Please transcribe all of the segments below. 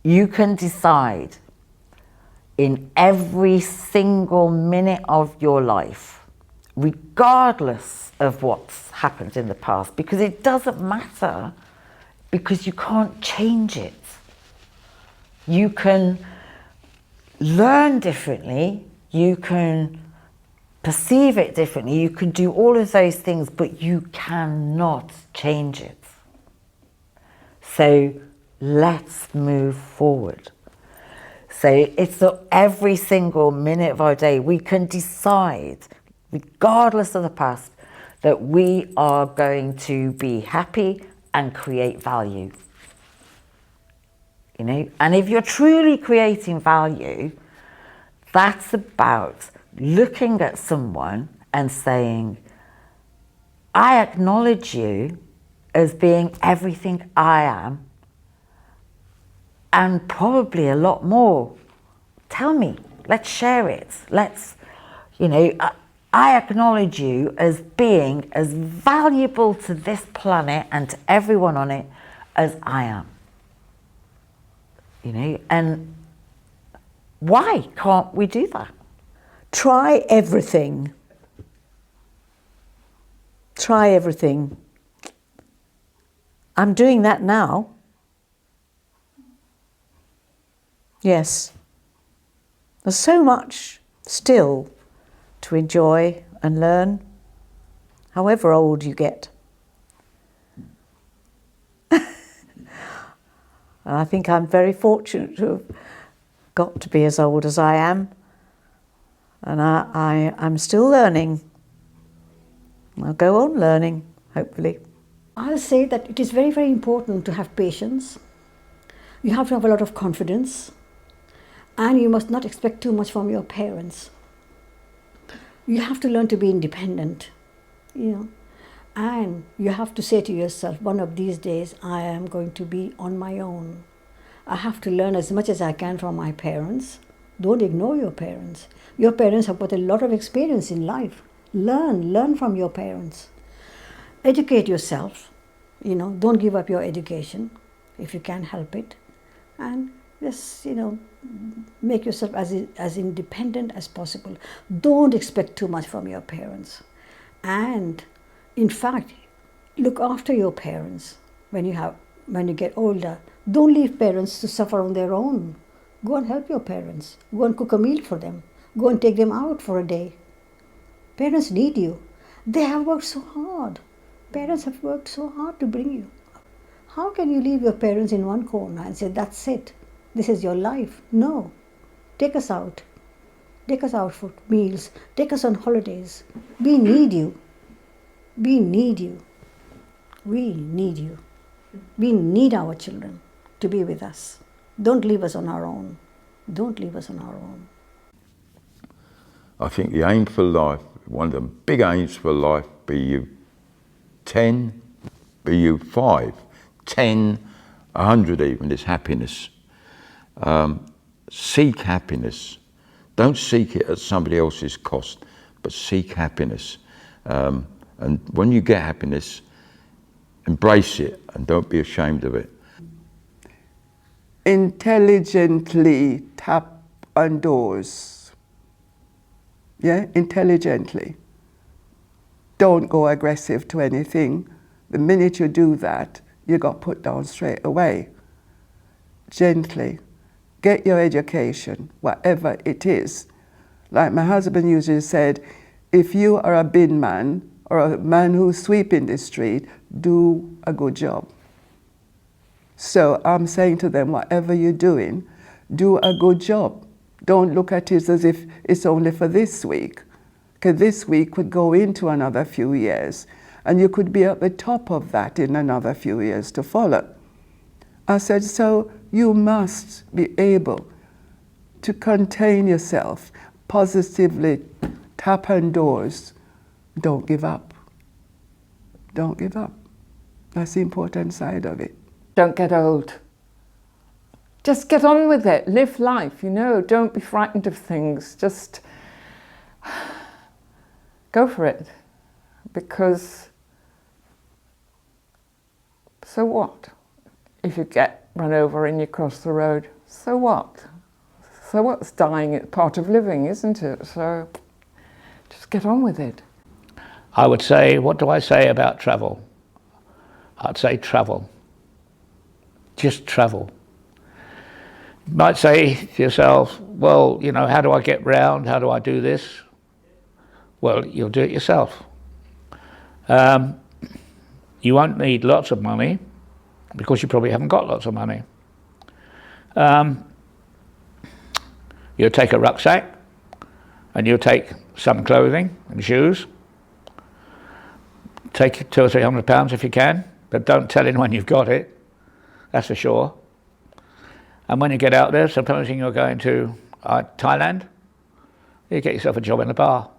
You can decide in every single minute of your life, regardless of what's happened in the past, because it doesn't matter, because you can't change it. You can learn differently, you can perceive it differently, you can do all of those things, but you cannot change it. So let's move forward. So it's every single minute of our day, we can decide, regardless of the past, that we are going to be happy and create value. You know, and if you're truly creating value, that's about looking at someone and saying, I acknowledge you as being everything I am, and probably a lot more. Tell me, let's share it. Let's, you know, I acknowledge you as being as valuable to this planet and to everyone on it as I am. You know, and why can't we do that? Try everything. Try everything. I'm doing that now. Yes. There's so much still to enjoy and learn, however old you get. And I think I'm very fortunate to have got to be as old as I am. And I'm still learning. I'll go on learning, hopefully. I'll say that it is very, very important to have patience. You have to have a lot of confidence. And you must not expect too much from your parents. You have to learn to be independent, you know. And you have to say to yourself, one of these days I am going to be on my own. I have to learn as much as I can from my parents. Don't ignore your parents. Your parents have got a lot of experience in life. Learn from your parents. Educate yourself, you know, don't give up your education if you can help it. And just, you know, make yourself as independent as possible. Don't expect too much from your parents. And in fact, look after your parents when you get older. Don't leave parents to suffer on their own. Go and help your parents. Go and cook a meal for them. Go and take them out for a day. Parents need you. They have worked so hard. Parents have worked so hard to bring you. How can you leave your parents in one corner and say, that's it, this is your life? No. Take us out. Take us out for meals. Take us on holidays. We need you. We need you. We need you. We need our children to be with us. Don't leave us on our own. Don't leave us on our own. I think the aim for life, one of the big aims for life, be you 10, be you 5, 10, 100 even, is happiness. Seek happiness. Don't seek it at somebody else's cost, but seek happiness. And when you get happiness, embrace it and don't be ashamed of it. Intelligently tap on doors. Yeah, intelligently. Don't go aggressive to anything. The minute you do that, you got put down straight away. Gently. Get your education, whatever it is. Like my husband usually said, if you are a bin man or a man who's sweeping the street, do a good job. So I'm saying to them, whatever you're doing, do a good job. Don't look at it as if it's only for this week, because this week could go into another few years, and you could be at the top of that in another few years to follow. I said, so you must be able to contain yourself, positively tap on doors. Don't give up. Don't give up. That's the important side of it. Don't get old. Just get on with it. Live life, you know. Don't be frightened of things. Just go for it. Because so what? if you get run over and you cross the road, so what? So what's dying? It's part of living, isn't it? So just get on with it. I would say, what do I say about travel? I'd say travel. Just travel. You might say to yourself, well, you know, how do I get round? How do I do this? Well, you'll do it yourself. You won't need lots of money because you probably haven't got lots of money. You'll take a rucksack and you'll take some clothing and shoes. Take £200 or £300 if you can, but don't tell anyone you've got it, that's for sure. And when you get out there, supposing you're going to Thailand, you get yourself a job in a bar,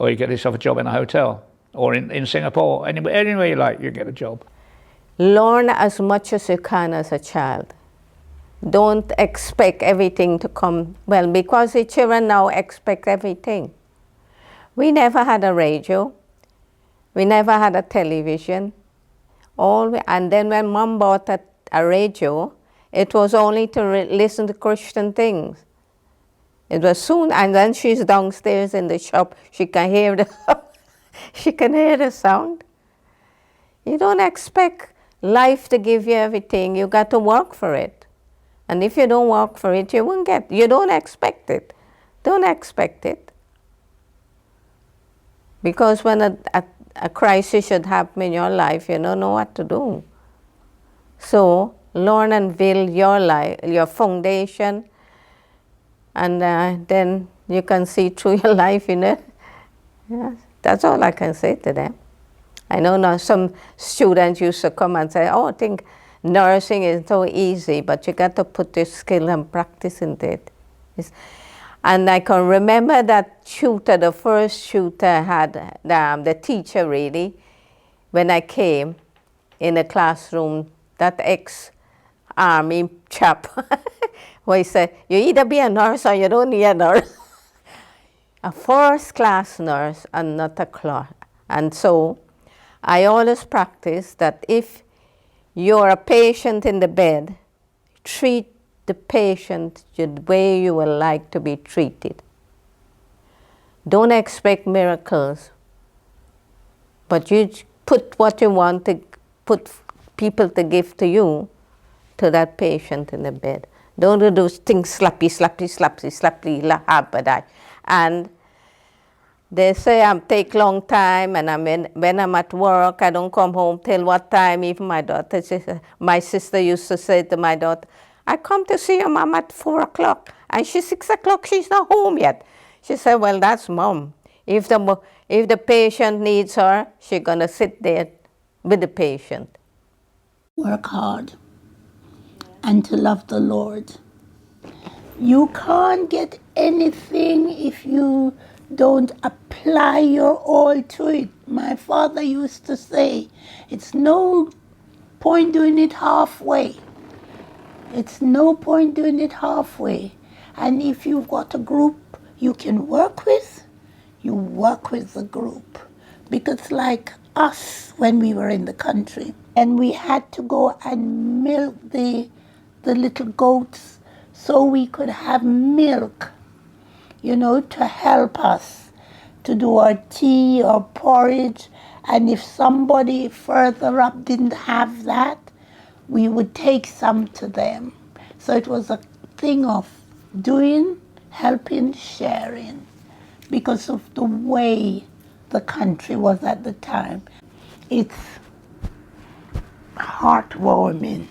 or you get yourself a job in a hotel, or in Singapore, anywhere you like, you get a job. Learn as much as you can as a child. Don't expect everything to come, well, because the children now expect everything. We never had a radio. We never had a television. And then when Mom bought a radio, it was only to listen to Christian things. It was soon, and then she's downstairs in the shop. She can hear the sound. You don't expect life to give you everything. You got to work for it. And if you don't work for it, you won't get. You don't expect it. Don't expect it. Because when a crisis should happen in your life, you don't know what to do. So learn and build your life, your foundation, and then you can see through your life, you know. Yeah, that's all I can say to them. I know now some students used to come and say, oh, I think nursing is so easy, but you got to put your skill and practice into it. And I can remember that tutor, the first tutor I had, the teacher really, when I came in the classroom, that ex-army chap, where he said, you either be a nurse or you don't need a nurse. A first-class nurse and not a clerk. And so I always practice that if you're a patient in the bed, treat the patient the way you would like to be treated. Don't expect miracles, but you put what you want to put people to give to you to that patient in the bed. Don't do those things slappy, happen. And they say I take long time, and when I'm at work, I don't come home till what time. Even my sister used to say to my daughter, I come to see your mom at 4 o'clock, and she's 6 o'clock, she's not home yet. She said, well, that's Mom. If the patient needs her, she's going to sit there with the patient. Work hard and to love the Lord. You can't get anything if you don't apply your all to it. My father used to say, it's no point doing it halfway. It's no point doing it halfway. And if you've got a group you can work with, you work with the group. Because like us when we were in the country, and we had to go and milk the little goats so we could have milk, you know, to help us to do our tea or porridge. And if somebody further up didn't have that, we would take some to them. So it was a thing of doing, helping, sharing, because of the way the country was at the time. It's heartwarming,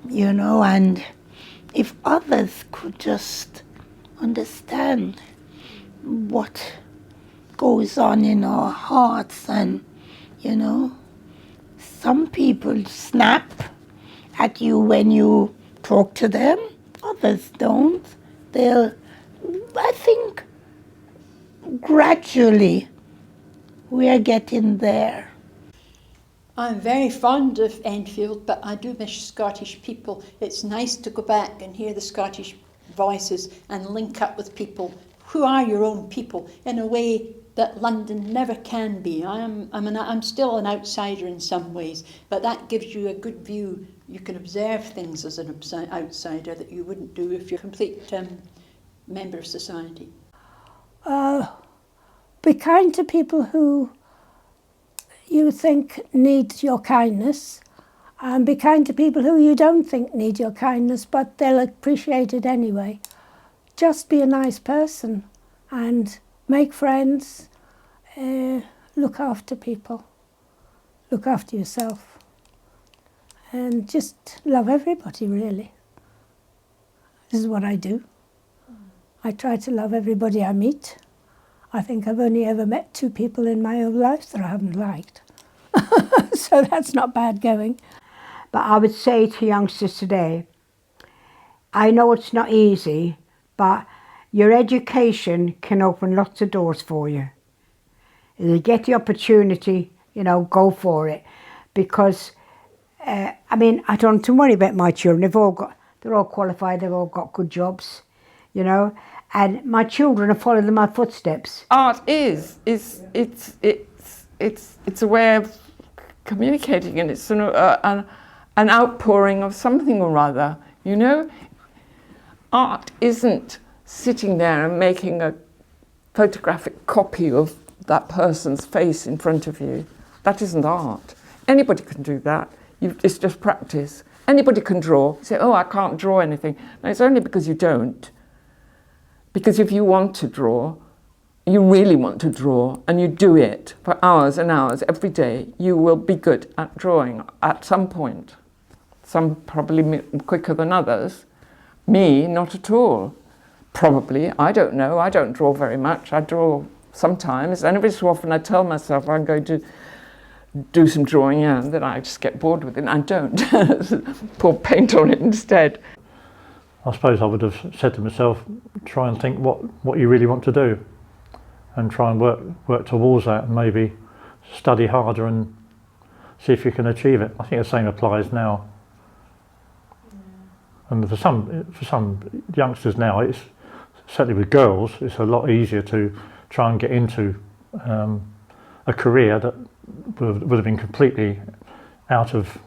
you know, and if others could just understand what goes on in our hearts, and, you know, some people snap at you when you talk to them, others don't. I think gradually we are getting there. I'm very fond of Enfield, but I do miss Scottish people. It's nice to go back and hear the Scottish voices and link up with people who are your own people in a way that London never can be. I'm still an outsider in some ways, but that gives you a good view. You can observe things as an outsider that you wouldn't do if you're a complete member of society. Be kind to people who you think need your kindness, and be kind to people who you don't think need your kindness, but they'll appreciate it anyway. Just be a nice person and make friends, look after people, look after yourself, and just love everybody, really. This is what I do. I try to love everybody I meet. I think I've only ever met 2 people in my whole life that I haven't liked. So that's not bad going. But I would say to youngsters today, I know it's not easy, but your education can open lots of doors for you. If you get the opportunity, you know, go for it. Because, I mean, I don't have to worry about my children. They're all qualified, they've all got good jobs, you know. And my children are following in my footsteps. Art it's a way of communicating, and it's an outpouring of something or other, you know. Art isn't sitting there and making a photographic copy of that person's face in front of you. That isn't art. Anybody can do that. It's just practice. Anybody can draw. You say, oh, I can't draw anything. No, it's only because you don't. Because if you want to draw, you really want to draw, and you do it for hours and hours every day, you will be good at drawing at some point. Some probably quicker than others. Me, not at all. Probably, I don't know. I don't draw very much. I draw sometimes, and every so often I tell myself I'm going to do some drawing, and then I just get bored with it, and I don't. Pour paint on it instead. I suppose I would have said to myself, try and think what you really want to do, and try and work towards that, and maybe study harder and see if you can achieve it. I think the same applies now. And for some youngsters now, it's certainly with girls, it's a lot easier to try and get into a career that would have been completely out of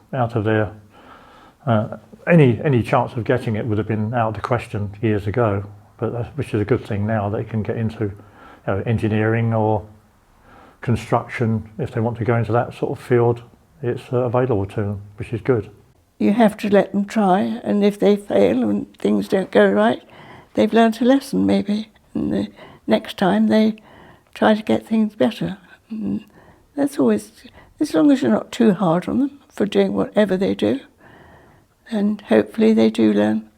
their any chance of getting it would have been out of the question years ago. But which is a good thing now. They can get into engineering or construction if they want to go into that sort of field. It's available to them, which is good. You have to let them try, and if they fail and things don't go right, they've learnt a lesson maybe, and the next time they try to get things better. And that's always, as long as you're not too hard on them for doing whatever they do, then hopefully they do learn